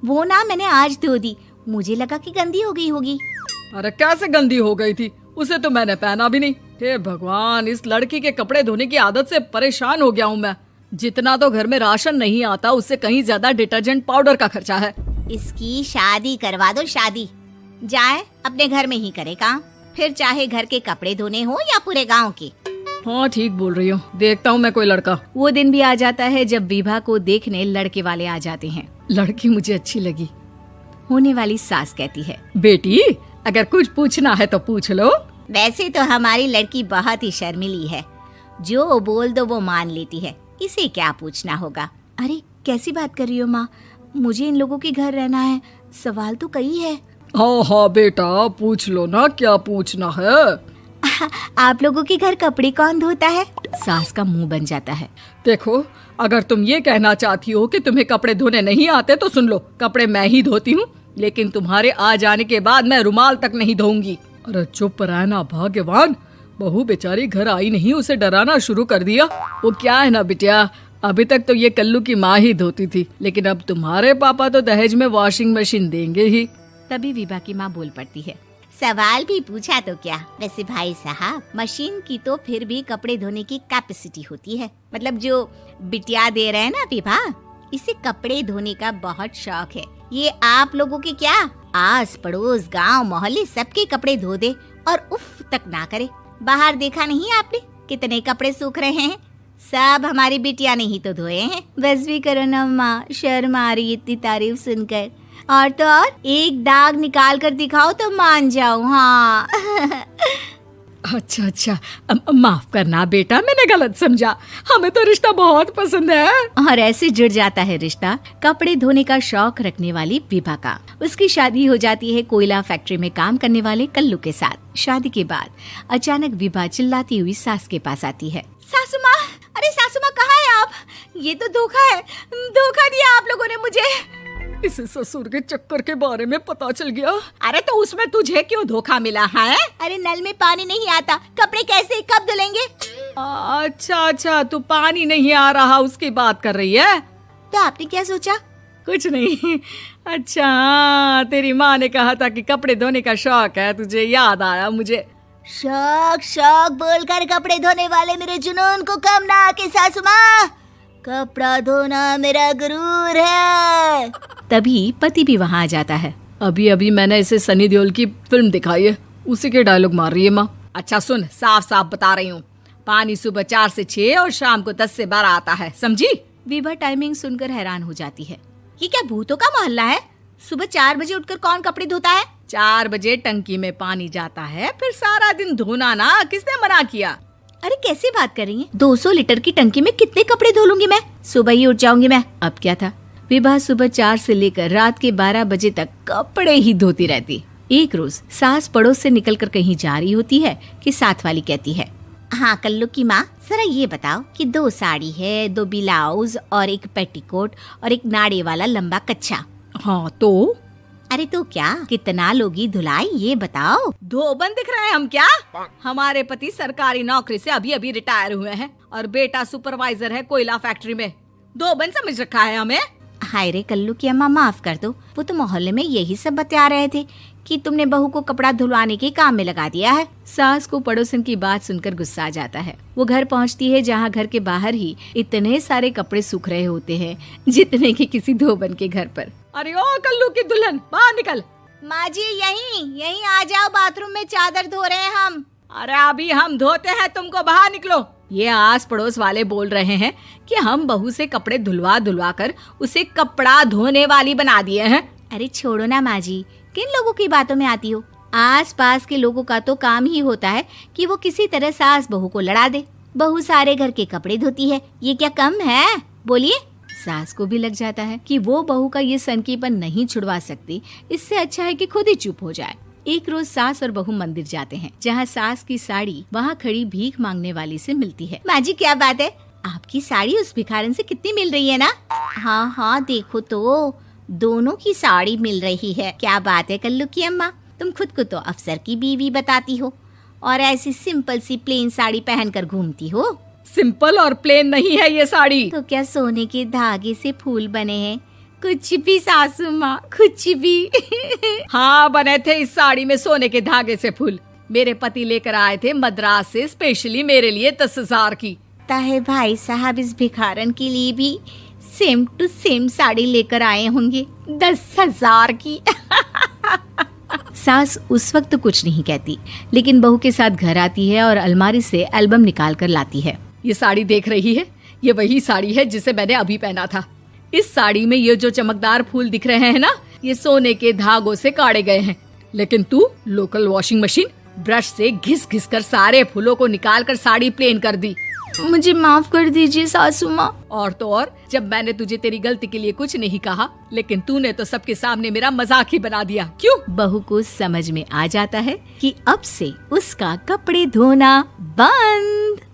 वो ना मैंने आज धो दी, मुझे लगा कि गंदी हो गई होगी। अरे कैसे गंदी हो गई थी, उसे तो मैंने पहना भी नहीं। हे भगवान, इस लड़की के कपड़े धोने की आदत से परेशान हो गया हूँ मैं। जितना तो घर में राशन नहीं आता उससे कहीं ज्यादा डिटर्जेंट पाउडर का खर्चा है। इसकी शादी करवा दो, शादी जाए अपने घर में ही करे काम, फिर चाहे घर के कपड़े धोने हो या पूरे गांव के। हाँ ठीक बोल रही हो, देखता हूँ मैं कोई लड़का। वो दिन भी आ जाता है जब विभा को देखने लड़के वाले आ जाते हैं। लड़की मुझे अच्छी लगी। होने वाली सास कहती है, बेटी अगर कुछ पूछना है तो पूछ लो। वैसे तो हमारी लड़की बहुत ही शर्मीली है, जो बोल दो वो मान लेती है, इसे क्या पूछना होगा। अरे कैसी बात कर रही हो माँ, मुझे इन लोगों के घर रहना है, सवाल तो कई है। हाँ हाँ बेटा पूछ लो ना, क्या पूछना है। आप लोगों के घर कपड़े कौन धोता है? सास का मुंह बन जाता है। देखो अगर तुम ये कहना चाहती हो कि तुम्हें कपड़े धोने नहीं आते तो सुन लो, कपड़े मैं ही धोती हूँ, लेकिन तुम्हारे आ जाने के बाद मैं रुमाल तक नहीं धोऊंगी। अरे चुप रहना भाग्यवान, बहू बेचारी घर आई नहीं, उसे डराना शुरू कर दिया। वो क्या है ना बिटिया, अभी तक तो ये कल्लू की माँ ही धोती थी, लेकिन अब तुम्हारे पापा तो दहेज में वॉशिंग मशीन देंगे ही। तभी विभा की माँ बोल पड़ती है, सवाल भी पूछा तो क्या, वैसे भाई साहब मशीन की तो फिर भी कपड़े धोने की कैपेसिटी होती है। मतलब जो बिटिया दे रहे हैं ना विभा, इसे कपड़े धोने का बहुत शौक है। ये आप लोगों के क्या आस पड़ोस गांव मोहल्ले सबके कपड़े धो दे और उफ तक ना करे। बाहर देखा नहीं आपने कितने कपड़े सूख रहे हैं, सब हमारी बिटिया ने ही तो धोए हैं। बस भी करो ना माँ, शर्म आ रही इतनी तारीफ सुनकर। और तो और एक दाग निकाल कर दिखाओ तो मान जाओ। हाँ अच्छा अच्छा, माफ करना बेटा, मैंने गलत समझा, हमें तो रिश्ता बहुत पसंद है। और ऐसे जुड़ जाता है रिश्ता कपड़े धोने का शौक रखने वाली विभा का। उसकी शादी हो जाती है कोयला फैक्ट्री में काम करने वाले कल्लू के साथ। शादी के बाद अचानक विभा चिल्लाती हुई सास के पास आती है, सासू माँ, अरे सासू माँ कहाँ है आप? ये तो धोखा है, धोखा दिया आप लोगों ने मुझे। इसे ससुर के चक्कर के बारे में पता चल गया। अरे तो उसमें तुझे क्यों धोखा मिला है? अरे नल में पानी नहीं आता, कपड़े कैसे कब धुलेंगे? अच्छा अच्छा, तू पानी नहीं आ रहा उसकी बात कर रही है। तो आपने क्या सोचा? कुछ नहीं। अच्छा हाँ, तेरी माँ ने कहा था कि कपड़े धोने का शौक है तुझे, याद आया मुझे। शौक शौक बोलकर कपड़े धोने वाले मेरे जुनून को कम ना आके सासू माँ, कपड़ा धोना मेरा गुरूर है। तभी पति भी वहाँ आ जाता है। अभी अभी मैंने इसे सनी देओल की फिल्म दिखाई है, उसी के डायलॉग मार रही है माँ। अच्छा सुन, साफ साफ बता रही हूँ, पानी सुबह 4 से 6 और शाम को 10 से 12 आता है, समझी? विभा टाइमिंग सुनकर हैरान हो जाती है। ये क्या भूतों का मोहल्ला है? सुबह 4 बजे उठकर कौन कपड़े धोता है? 4 बजे टंकी में पानी जाता है, फिर सारा दिन धोना ना, किसने मना किया? अरे कैसी बात कर रही हैं? 200 लीटर की टंकी में कितने कपड़े धो लूंगी मैं? सुबह ही उठ जाऊंगी मैं। अब क्या था, विभा सुबह 4 से लेकर रात के 12 बजे तक कपड़े ही धोती रहती। एक रोज सास पड़ोस से निकलकर कहीं जा रही होती है कि साथ वाली कहती है, हाँ कल्लू की माँ, जरा ये बताओ कि 2 साड़ी है, 2 ब्लाउज और एक पेटीकोट और एक नाड़े वाला लंबा कच्छा। हाँ तो? अरे तो क्या, कितना लोगी धुलाई ये बताओ। धोबन दिख रहे हैं हम क्या? हमारे पति सरकारी नौकरी से अभी अभी रिटायर हुए हैं और बेटा सुपरवाइजर है कोयला फैक्ट्री में। धोबन समझ रखा है हमें। हाय रे कल्लू की अम्मा, माफ कर दो, वो तो मोहल्ले में यही सब बता रहे थे कि तुमने बहू को कपड़ा धुलवाने के काम में लगा दिया है। सास को पड़ोसन की बात सुनकर गुस्सा आ जाता है। वो घर पहुंचती है जहां घर के बाहर ही इतने सारे कपड़े सूख रहे होते हैं जितने कि किसी धोबन के घर पर। अरे ओ कल्लू की दुल्हन, बाहर निकल। माँ जी यहीं आ जाओ, बाथरूम में चादर धो रहे हैं हम। अरे अभी हम धोते हैं, तुमको बाहर निकलो। ये आस पड़ोस वाले बोल रहे हैं कि हम बहू से कपड़े धुलवा धुलवा कर उसे कपड़ा धोने वाली बना दिए हैं। अरे छोड़ो ना माँ जी, किन लोगों की बातों में आती हो? आस पास के लोगों का तो काम ही होता है कि वो किसी तरह सास बहू को लड़ा दे। बहू सारे घर के कपड़े धोती है, ये क्या कम है? बोलिए। सास को भी लग जाता है कि वो बहू का ये सनकीपन नहीं छुड़वा सकती, इससे अच्छा है कि खुद ही चुप हो जाए। एक रोज सास और बहू मंदिर जाते हैं, जहाँ सास की साड़ी वहाँ खड़ी भीख मांगने वाली से मिलती है। माँ जी क्या बात है, आपकी साड़ी उस भिखारन से कितनी मिल रही है ना? हाँ हाँ देखो तो, दोनों की साड़ी मिल रही है। क्या बात है कल्लू की अम्मा, तुम खुद को तो अफसर की बीवी बताती हो और ऐसी सिंपल सी प्लेन साड़ी पहनकर घूमती हो। सिंपल और प्लेन नहीं है ये साड़ी। तो क्या सोने के धागे से फूल बने हैं? कुछ भी सासू माँ, कुछ भी। हाँ, बने थे इस साड़ी में सोने के धागे से फूल। मेरे पति लेकर आए थे मद्रास से स्पेशली मेरे लिए 10,000 की। ताहे भाई साहब इस भिखारन के लिए भी सेम टू सेम साड़ी लेकर आए होंगे 10,000 की। सास उस वक्त तो कुछ नहीं कहती, लेकिन बहू के साथ घर आती है और अलमारी से एल्बम निकाल कर लाती है। ये साड़ी देख रही है, ये वही साड़ी है जिसे मैंने अभी पहना था। इस साड़ी में ये जो चमकदार फूल दिख रहे हैं ना, ये सोने के धागों से काढ़े गए हैं। लेकिन तू लोकल वॉशिंग मशीन ब्रश से घिस घिस कर सारे फूलों को निकाल कर साड़ी प्लेन कर दी। मुझे माफ कर दीजिए सासू माँ। और तो और, जब मैंने तुझे तेरी गलती के लिए कुछ नहीं कहा, लेकिन तूने तो सबके सामने मेरा मजाक ही बना दिया। क्यों? बहू को समझ में आ जाता है कि अब से उसका कपड़े धोना बंद।